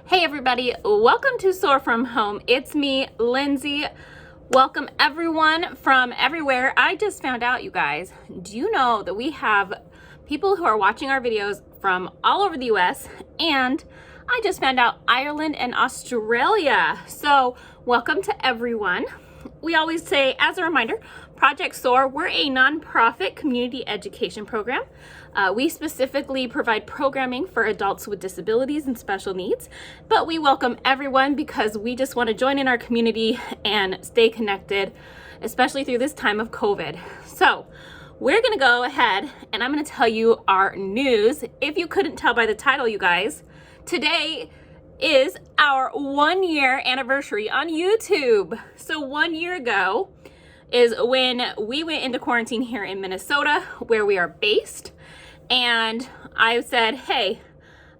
Hey everybody, welcome to Soar From Home. It's me, Lindsay. Welcome everyone from everywhere. I just found out, you guys, do you know that we have people who are watching our videos from all over the US, and I just found out Ireland and Australia. So welcome to everyone. We always say, as a reminder, Project SOAR, we're a nonprofit community education program. We specifically provide programming for adults with disabilities and special needs, but we welcome everyone because we just want to join in our community and stay connected, especially through this time of COVID. So we're going to go ahead and I'm going to tell you our news. If you couldn't tell by the title, you guys, today is our 1 year anniversary on YouTube. So 1 year ago is when we went into quarantine here in Minnesota, where we are based. And I said, hey,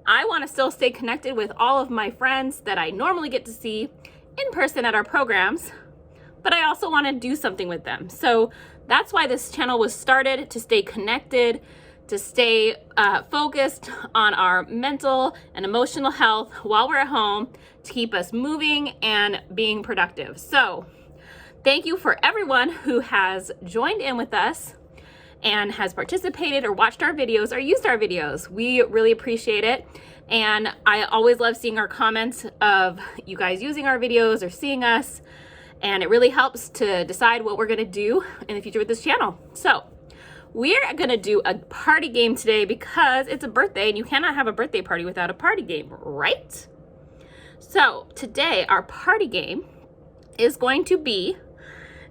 I want to still stay connected with all of my friends that I normally get to see in person at our programs, but I also want to do something with them. So that's why this channel was started, to stay connected, to stay focused on our mental and emotional health while we're at home, to keep us moving and being productive. So thank you for everyone who has joined in with us and has participated or watched our videos or used our videos. We really appreciate it. And I always love seeing our comments of you guys using our videos or seeing us. And it really helps to decide what we're gonna do in the future with this channel. So we're gonna do a party game today because it's a birthday and you cannot have a birthday party without a party game, right? So today our party game is going to be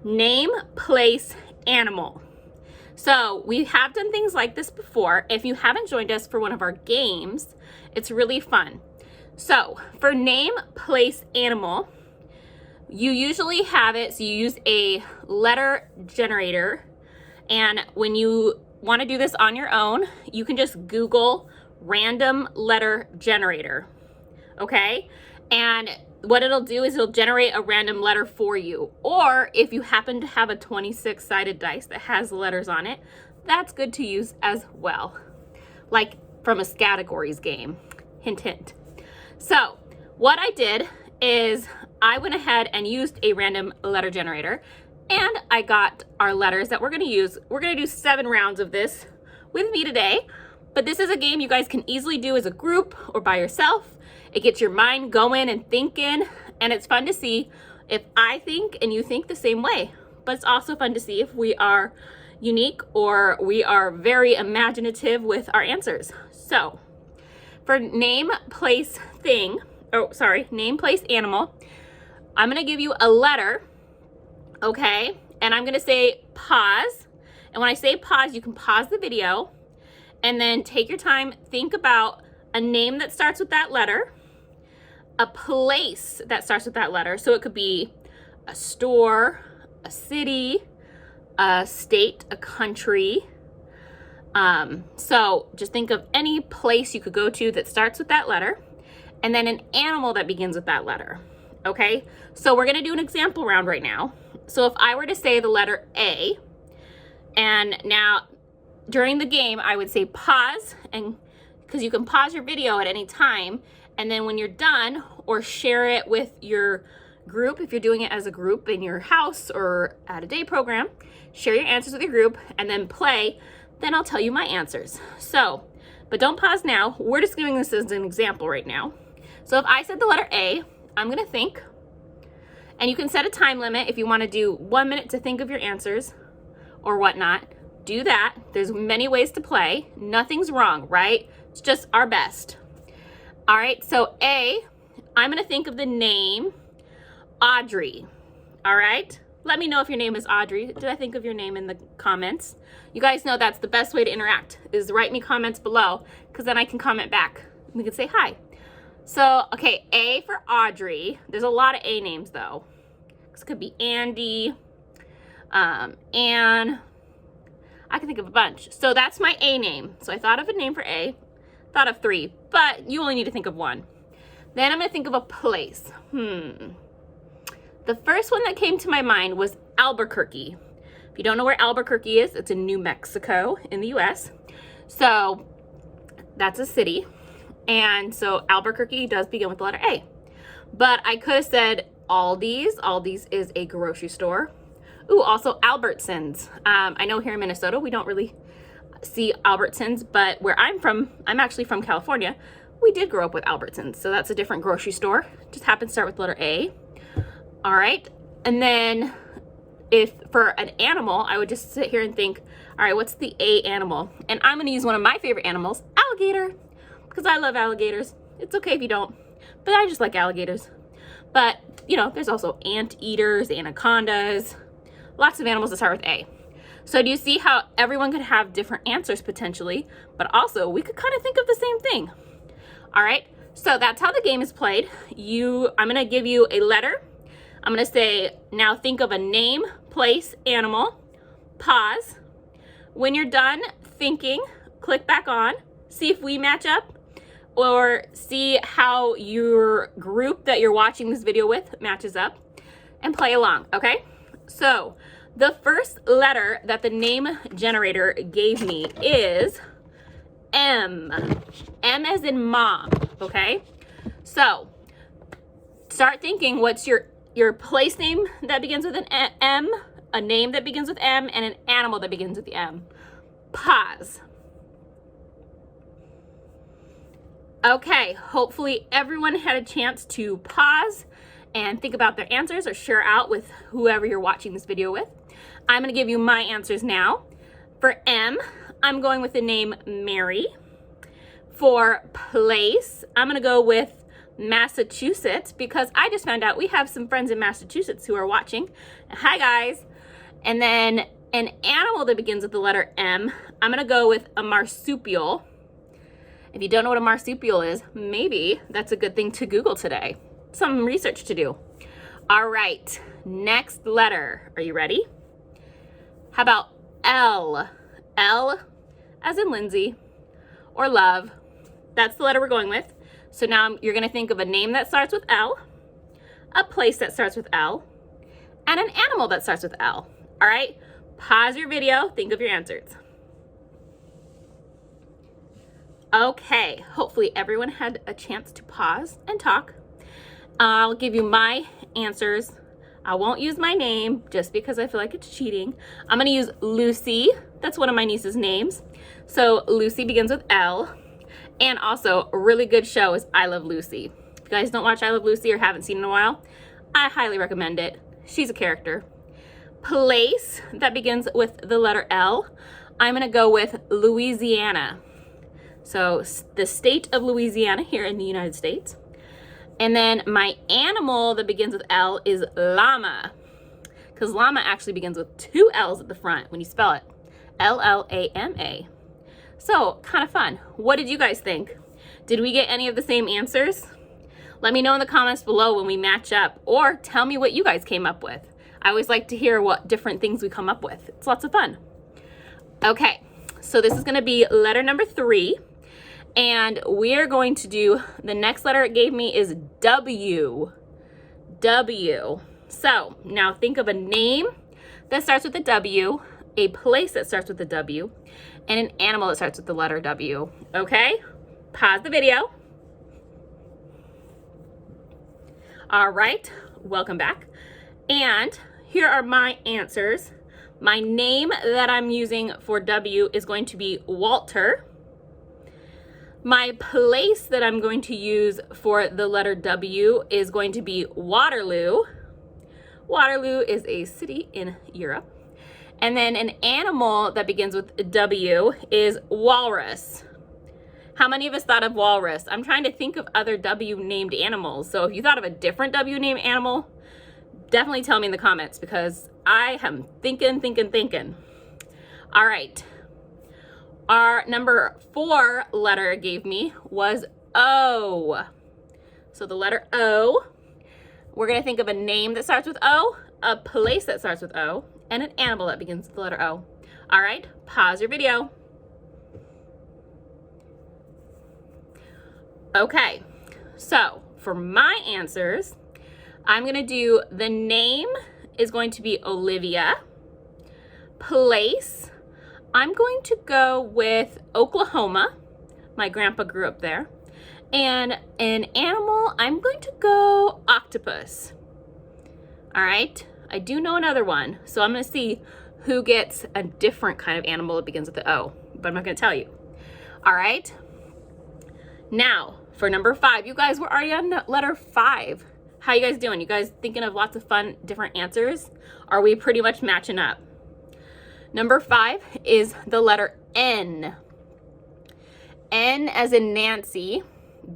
name, place, animal. So we have done things like this before. If you haven't joined us for one of our games, it's really fun. So for name, place, animal, you usually have it, so you use a letter generator. And when you want to do this on your own, you can just Google random letter generator, okay? And what it'll do is it'll generate a random letter for you. Or if you happen to have a 26-sided dice that has letters on it, that's good to use as well. Like from a categories game, hint, hint. So what I did is I went ahead and used a random letter generator, and I got our letters that we're gonna use. We're gonna do 7 rounds of this with me today, but this is a game you guys can easily do as a group or by yourself. It gets your mind going and thinking, and it's fun to see if I think and you think the same way. But it's also fun to see if we are unique or we are very imaginative with our answers. So for name, place, thing, name, place, animal, I'm gonna give you a letter, okay? And I'm gonna say pause. And when I say pause, you can pause the video and then take your time, think about a name that starts with that letter, a place that starts with that letter. So it could be a store, a city, a state, a country. So just think of any place you could go to that starts with that letter, and then an animal that begins with that letter, okay? So we're gonna do an example round right now. So if I were to say the letter A, and now during the game, I would say pause, and because you can pause your video at any time, and then when you're done, or share it with your group, if you're doing it as a group in your house or at a day program, share your answers with your group and then play, then I'll tell you my answers. So, but don't pause now. We're just doing this as an example right now. So if I said the letter A, I'm gonna think, and you can set a time limit if you wanna do 1 minute to think of your answers or whatnot. Do that. There's many ways to play. Nothing's wrong, right? It's just our best. All right, so A, I'm gonna think of the name Audrey. All right, let me know if your name is Audrey. Did I think of your name in the comments? You guys know that's the best way to interact, is write me comments below, because then I can comment back. We can say hi. So, okay, A for Audrey. There's a lot of A names though. This could be Andy, Anne. I can think of a bunch. So that's my A name. So I thought of a name for A, thought of 3, but you only need to think of 1. Then I'm gonna think of a place. The first one that came to my mind was Albuquerque. If you don't know where Albuquerque is, it's in New Mexico in the US. So that's a city. And so Albuquerque does begin with the letter A. But I could have said Aldi's. Aldi's is a grocery store. Ooh, also Albertsons. I know here in Minnesota, we don't really see Albertsons, but where I'm from, I'm actually from California, we did grow up with Albertsons. So that's a different grocery store. Just happens to start with the letter A. All right. And then if for an animal, I would just sit here and think, all right, what's the A animal? And I'm going to use one of my favorite animals, alligator, because I love alligators. It's okay if you don't, but I just like alligators. But, you know, there's also anteaters, anacondas, lots of animals that start with A. So do you see how everyone could have different answers potentially, but also we could kind of think of the same thing. All right, so that's how the game is played. I'm going to give you a letter. I'm going to say, now think of a name, place, animal, pause. When you're done thinking, click back on, see if we match up, or see how your group that you're watching this video with matches up, and play along, okay? So the first letter that the name generator gave me is M. M as in mom, okay? So start thinking, what's your place name that begins with an M, a name that begins with M, and an animal that begins with the M. Pause. Okay, hopefully everyone had a chance to pause and think about their answers or share out with whoever you're watching this video with. I'm gonna give you my answers now. For M, I'm going with the name Mary. For place, I'm gonna go with Massachusetts, because I just found out we have some friends in Massachusetts who are watching. Hi guys. And then an animal that begins with the letter M, I'm gonna go with a marsupial. If you don't know what a marsupial is, maybe that's a good thing to Google today. Some research to do. All right, next letter. Are you ready? How about L? L as in Lindsay or love. That's the letter we're going with. So now you're gonna think of a name that starts with L, a place that starts with L, and an animal that starts with L. All right, pause your video, think of your answers. Okay, hopefully everyone had a chance to pause and talk. I'll give you my answers. I won't use my name just because I feel like it's cheating. I'm gonna use Lucy. That's one of my niece's names. So Lucy begins with L. And also, a really good show is I Love Lucy. If you guys don't watch I Love Lucy or haven't seen it in a while, I highly recommend it. She's a character. Place that begins with the letter L, I'm gonna go with Louisiana. So the state of Louisiana here in the United States. And then my animal that begins with L is llama, because llama actually begins with two L's at the front when you spell it. L-L-A-M-A. So kind of fun. What did you guys think? Did we get any of the same answers? Let me know in the comments below when we match up, or tell me what you guys came up with. I always like to hear what different things we come up with. It's lots of fun. Okay, so this is gonna be letter number 3. And we're going to do, the next letter it gave me is W. W. So now think of a name that starts with a W, a place that starts with a W, and an animal that starts with the letter W. Okay? Pause the video. All right, welcome back. And here are my answers. My name that I'm using for W is going to be Walter. My place that I'm going to use for the letter W is going to be Waterloo. Waterloo is a city in Europe. And then an animal that begins with W is walrus. How many of us thought of walrus? I'm trying to think of other W named animals. So if you thought of a different W named animal, definitely tell me in the comments, because I am thinking. All right. Our number 4 letter it gave me was O. So the letter O, we're gonna think of a name that starts with O, a place that starts with O, and an animal that begins with the letter O. All right, pause your video. Okay, so for my answers, I'm gonna do, the name is going to be Olivia. Place, I'm going to go with Oklahoma. My grandpa grew up there. And an animal, I'm going to go octopus. All right, I do know another one, so I'm gonna see who gets a different kind of animal that begins with the O, but I'm not gonna tell you. All right, now for number 5, you guys were already on letter 5. How you guys doing? You guys thinking of lots of fun, different answers? Are we pretty much matching up? Number 5 is the letter N. N as in Nancy.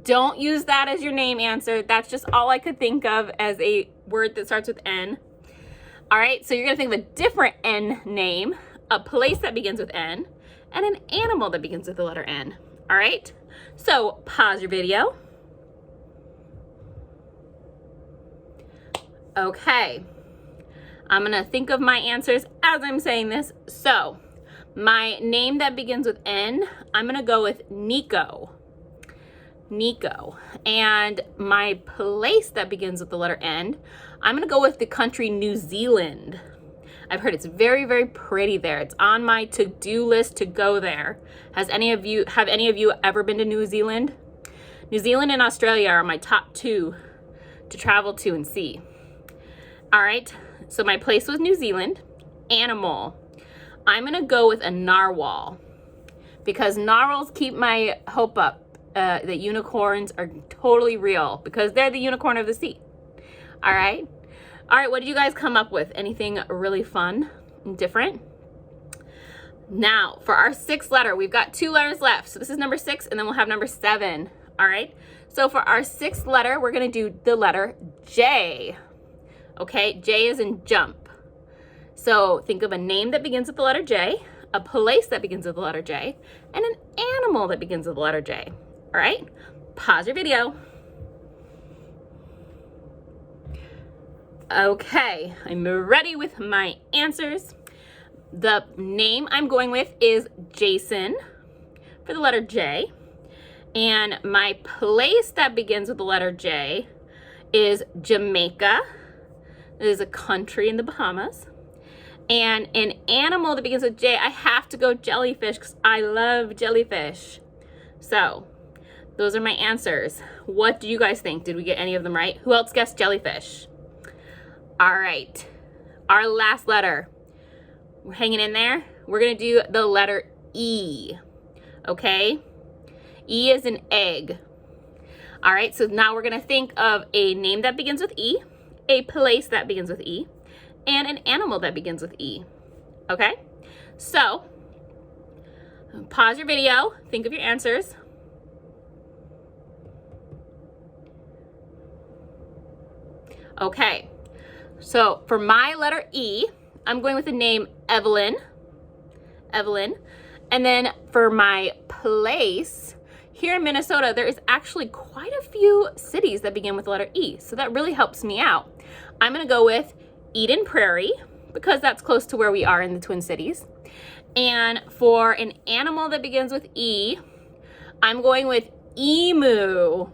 Don't use that as your name answer. That's just all I could think of as a word that starts with N. All right, so you're gonna think of a different N name, a place that begins with N, and an animal that begins with the letter N. All right, so pause your video. Okay, I'm gonna think of my answers as I'm saying this. So my name that begins with N, I'm gonna go with Nico. Nico. And my place that begins with the letter N, I'm gonna go with the country New Zealand. I've heard it's very, very pretty there. It's on my to-do list to go there. Have any of you ever been to New Zealand? New Zealand and Australia are my top 2 to travel to and see. All right, so my place was New Zealand. Animal, I'm gonna go with a narwhal because narwhals keep my hope up that unicorns are totally real because they're the unicorn of the sea. All right, what did you guys come up with? Anything really fun and different? Now for our 6th letter, we've got 2 letters left. So this is number 6 and then we'll have number 7. All right, so for our 6th letter, we're gonna do the letter J. Okay, J is in jump. So think of a name that begins with the letter J, a place that begins with the letter J, and an animal that begins with the letter J. All right, pause your video. Okay, I'm ready with my answers. The name I'm going with is Jason for the letter J. And my place that begins with the letter J is Jamaica. It is a country in the Bahamas. And an animal that begins with J, I have to go jellyfish because I love jellyfish. So those are my answers. What do you guys think? Did we get any of them right? Who else guessed jellyfish? All right, our last letter. We're hanging in there. We're gonna do the letter E, okay? E is an egg. All right, so now we're gonna think of a name that begins with E, a place that begins with E, and an animal that begins with E, okay? So, pause your video, think of your answers. Okay, so for my letter E, I'm going with the name Evelyn. And then for my place, here in Minnesota, there is actually quite a few cities that begin with the letter E, so that really helps me out. I'm gonna go with Eden Prairie, because that's close to where we are in the Twin Cities. And for an animal that begins with E, I'm going with emu.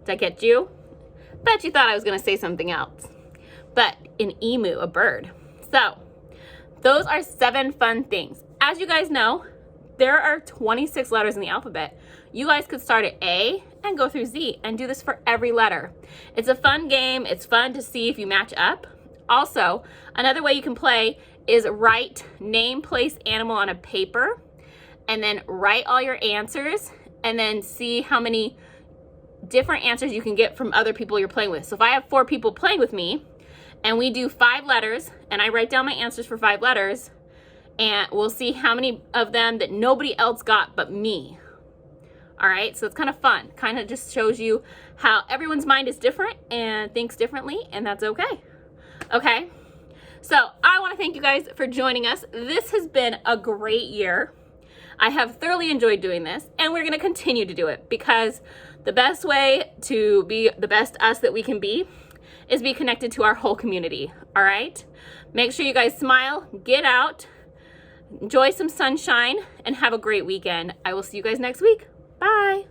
Did I get you? Bet you thought I was gonna say something else. But an emu, a bird. So those are 7 fun things. As you guys know, there are 26 letters in the alphabet. You guys could start at A and go through Z and do this for every letter. It's a fun game. It's fun to see if you match up. Also, another way you can play is write name, place, animal on a paper and then write all your answers and then see how many different answers you can get from other people you're playing with. So if I have 4 people playing with me and we do 5 letters and I write down my answers for 5 letters, and we'll see how many of them that nobody else got but me. All right, so it's kind of fun. Kind of just shows you how everyone's mind is different and thinks differently, and that's okay. Okay, so I want to thank you guys for joining us. This has been a great year. I have thoroughly enjoyed doing this, and we're going to continue to do it because the best way to be the best us that we can be is be connected to our whole community. All right, make sure you guys smile, get out, enjoy some sunshine, and have a great weekend. I will see you guys next week. Bye.